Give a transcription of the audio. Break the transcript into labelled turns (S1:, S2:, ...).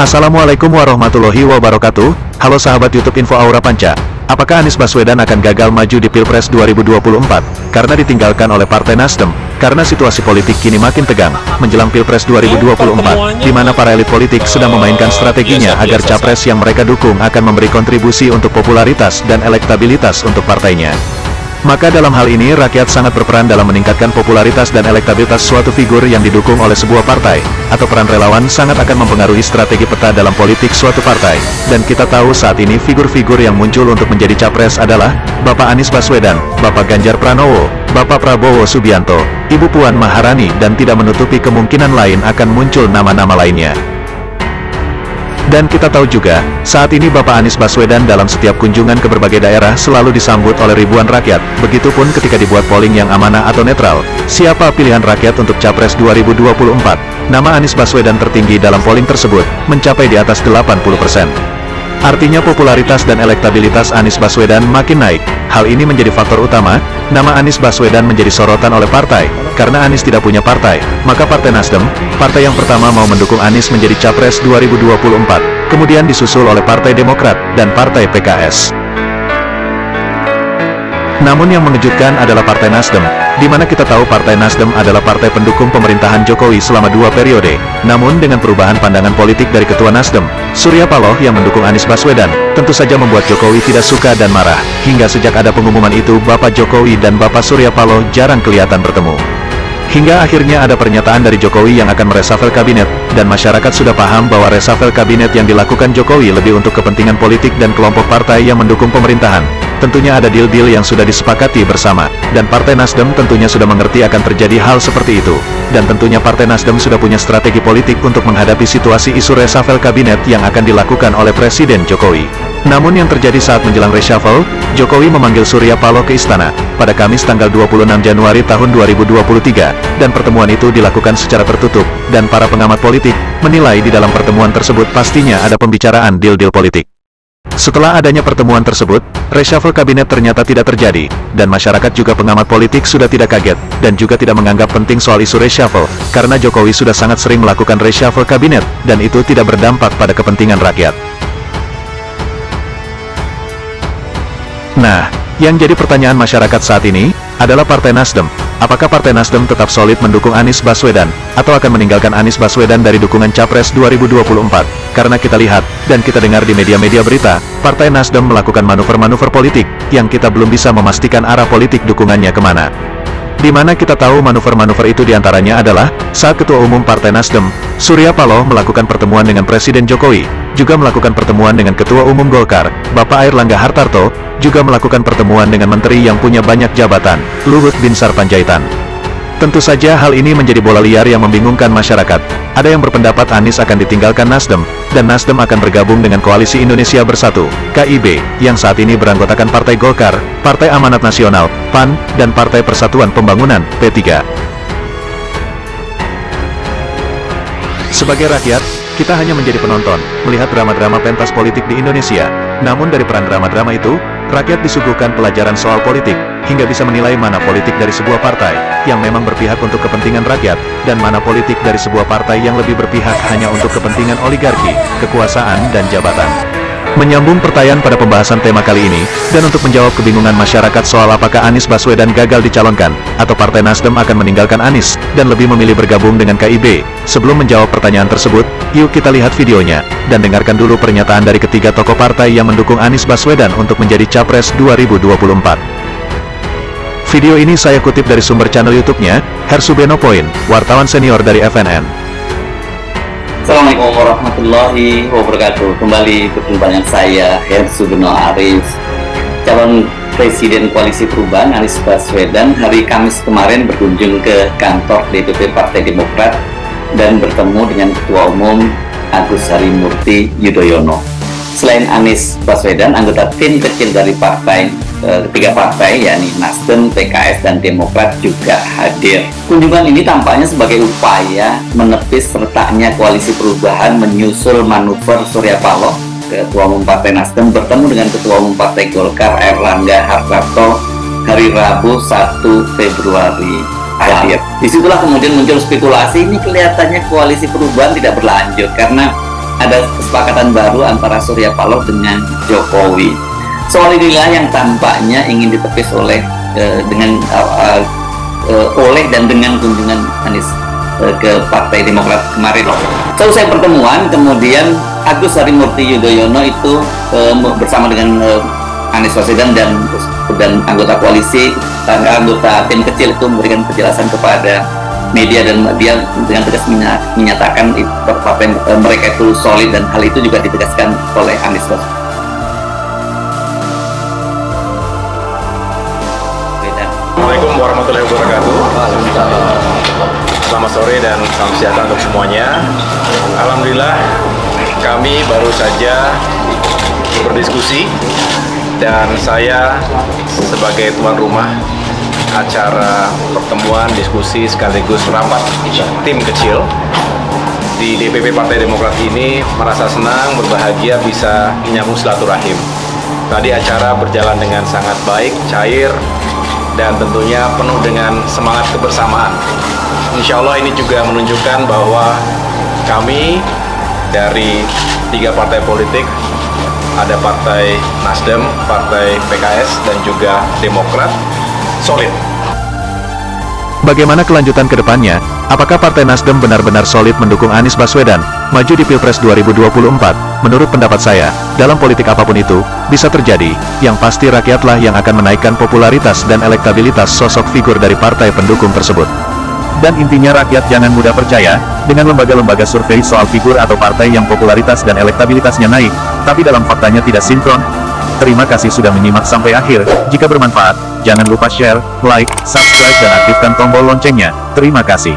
S1: Assalamualaikum warahmatullahi wabarakatuh. Halo sahabat YouTube Info Aura Panca. Apakah Anies Baswedan akan gagal maju di Pilpres 2024 karena ditinggalkan oleh Partai Nasdem? Karena situasi politik kini makin tegang menjelang Pilpres 2024, di mana para elit politik sedang memainkan strateginya agar capres yang mereka dukung akan memberi kontribusi untuk popularitas dan elektabilitas untuk partainya. Maka dalam hal ini rakyat sangat berperan dalam meningkatkan popularitas dan elektabilitas suatu figur yang didukung oleh sebuah partai, atau peran relawan sangat akan mempengaruhi strategi peta dalam politik suatu partai. Dan kita tahu saat ini figur-figur yang muncul untuk menjadi capres adalah Bapak Anies Baswedan, Bapak Ganjar Pranowo, Bapak Prabowo Subianto, Ibu Puan Maharani, dan tidak menutupi kemungkinan lain akan muncul nama-nama lainnya. Dan kita tahu juga, saat ini Bapak Anies Baswedan dalam setiap kunjungan ke berbagai daerah selalu disambut oleh ribuan rakyat, begitupun ketika dibuat polling yang amanah atau netral, siapa pilihan rakyat untuk Capres 2024, nama Anies Baswedan tertinggi dalam polling tersebut, mencapai di atas 80%. Artinya popularitas dan elektabilitas Anies Baswedan makin naik. Hal ini menjadi faktor utama, nama Anies Baswedan menjadi sorotan oleh partai. Karena Anies tidak punya partai, maka Partai Nasdem, partai yang pertama mau mendukung Anies menjadi Capres 2024, kemudian disusul oleh Partai Demokrat dan Partai PKS. Namun yang mengejutkan adalah Partai Nasdem, di mana kita tahu Partai Nasdem adalah partai pendukung pemerintahan Jokowi selama 2 periode. Namun dengan perubahan pandangan politik dari Ketua Nasdem, Surya Paloh yang mendukung Anies Baswedan, tentu saja membuat Jokowi tidak suka dan marah. Hingga sejak ada pengumuman itu, Bapak Jokowi dan Bapak Surya Paloh jarang kelihatan bertemu. Hingga akhirnya ada pernyataan dari Jokowi yang akan meresafel kabinet, dan masyarakat sudah paham bahwa resafel kabinet yang dilakukan Jokowi lebih untuk kepentingan politik dan kelompok partai yang mendukung pemerintahan. Tentunya ada deal-deal yang sudah disepakati bersama, dan Partai Nasdem tentunya sudah mengerti akan terjadi hal seperti itu. Dan tentunya Partai Nasdem sudah punya strategi politik untuk menghadapi situasi isu resafel kabinet yang akan dilakukan oleh Presiden Jokowi. Namun yang terjadi saat menjelang reshuffle, Jokowi memanggil Surya Paloh ke istana pada Kamis tanggal 26 Januari tahun 2023, dan pertemuan itu dilakukan secara tertutup, dan para pengamat politik menilai di dalam pertemuan tersebut pastinya ada pembicaraan deal-deal politik. Setelah adanya pertemuan tersebut, reshuffle kabinet ternyata tidak terjadi, dan masyarakat juga pengamat politik sudah tidak kaget, dan juga tidak menganggap penting soal isu reshuffle, karena Jokowi sudah sangat sering melakukan reshuffle kabinet, dan itu tidak berdampak pada kepentingan rakyat. Nah, yang jadi pertanyaan masyarakat saat ini, adalah Partai Nasdem. Apakah Partai Nasdem tetap solid mendukung Anies Baswedan, atau akan meninggalkan Anies Baswedan dari dukungan Capres 2024? Karena kita lihat, dan kita dengar di media-media berita, Partai Nasdem melakukan manuver-manuver politik, yang kita belum bisa memastikan arah politik dukungannya kemana. Di mana kita tahu manuver-manuver itu diantaranya adalah, saat Ketua Umum Partai Nasdem, Surya Paloh melakukan pertemuan dengan Presiden Jokowi, juga melakukan pertemuan dengan Ketua Umum Golkar, Bapak Airlangga Hartarto, juga melakukan pertemuan dengan Menteri yang punya banyak jabatan, Luhut Binsar Panjaitan. Tentu saja hal ini menjadi bola liar yang membingungkan masyarakat. Ada yang berpendapat Anies akan ditinggalkan Nasdem, dan Nasdem akan bergabung dengan Koalisi Indonesia Bersatu, KIB, yang saat ini beranggotakan Partai Golkar, Partai Amanat Nasional, PAN, dan Partai Persatuan Pembangunan, P3. Sebagai rakyat, kita hanya menjadi penonton, melihat drama-drama pentas politik di Indonesia. Namun dari peran drama-drama itu, rakyat disuguhkan pelajaran soal politik, hingga bisa menilai mana politik dari sebuah partai, yang memang berpihak untuk kepentingan rakyat, dan mana politik dari sebuah partai yang lebih berpihak hanya untuk kepentingan oligarki, kekuasaan, dan jabatan. Menyambung pertanyaan pada pembahasan tema kali ini, dan untuk menjawab kebingungan masyarakat soal apakah Anies Baswedan gagal dicalonkan, atau Partai Nasdem akan meninggalkan Anies, dan lebih memilih bergabung dengan KIB. Sebelum menjawab pertanyaan tersebut, yuk kita lihat videonya, dan dengarkan dulu pernyataan dari ketiga tokoh partai yang mendukung Anies Baswedan untuk menjadi Capres 2024. Video ini saya kutip dari sumber channel YouTube-nya, Hersubeno Point, wartawan senior dari FNN.
S2: Assalamualaikum warahmatullahi wabarakatuh. Kembali berjumpa saya, Hersubeno Arif. Calon Presiden Koalisi Perubahan Anies Baswedan hari Kamis kemarin berkunjung ke kantor DPP Partai Demokrat dan bertemu dengan Ketua Umum Agus Harimurti Yudhoyono. Selain Anies Baswedan, anggota tim kecil dari ketiga partai, yakni Nasdem, PKS, dan Demokrat juga hadir. Kunjungan ini tampaknya sebagai upaya menepis retaknya Koalisi Perubahan menyusul manuver Surya Paloh, Ketua Umum Partai Nasdem, bertemu dengan Ketua Umum Partai Golkar Airlangga Hartarto hari Rabu 1 Februari hadir. Disitulah kemudian muncul spekulasi, ini kelihatannya Koalisi Perubahan tidak berlanjut karena ada kesepakatan baru antara Surya Paloh dengan Jokowi. Soal inilah yang tampaknya ingin ditepis oleh dengan kunjungan Anies ke Partai Demokrat kemarin. Selesai pertemuan, kemudian Agus Harimurti Yudhoyono itu bersama dengan Anies Baswedan dan anggota koalisi, anggota tim kecil itu memberikan penjelasan kepada media, dan dia dengan tegas menyatakan partai mereka itu solid, dan hal itu juga ditegaskan oleh Anies Baswedan.
S3: Assalamualaikum warahmatullahi wabarakatuh. Selamat sore dan salam sejahtera untuk semuanya. Alhamdulillah kami baru saja berdiskusi dan saya sebagai tuan rumah acara pertemuan diskusi sekaligus rapat tim kecil di DPP Partai Demokrat ini merasa senang, berbahagia bisa menyambung silaturahim. Tadi acara berjalan dengan sangat baik, cair, dan tentunya penuh dengan semangat kebersamaan. Insya Allah ini juga menunjukkan bahwa kami dari 3 partai politik, ada Partai Nasdem, Partai PKS, dan juga Demokrat, solid.
S1: Bagaimana kelanjutan ke depannya? Apakah Partai Nasdem benar-benar solid mendukung Anies Baswedan maju di Pilpres 2024? Menurut pendapat saya, dalam politik apapun itu, bisa terjadi. Yang pasti rakyatlah yang akan menaikkan popularitas dan elektabilitas sosok figur dari partai pendukung tersebut. Dan intinya rakyat jangan mudah percaya dengan lembaga-lembaga survei soal figur atau partai yang popularitas dan elektabilitasnya naik, tapi dalam faktanya tidak sinkron. Terima kasih sudah menyimak sampai akhir. Jika bermanfaat, jangan lupa share, like, subscribe dan aktifkan tombol loncengnya. Terima kasih.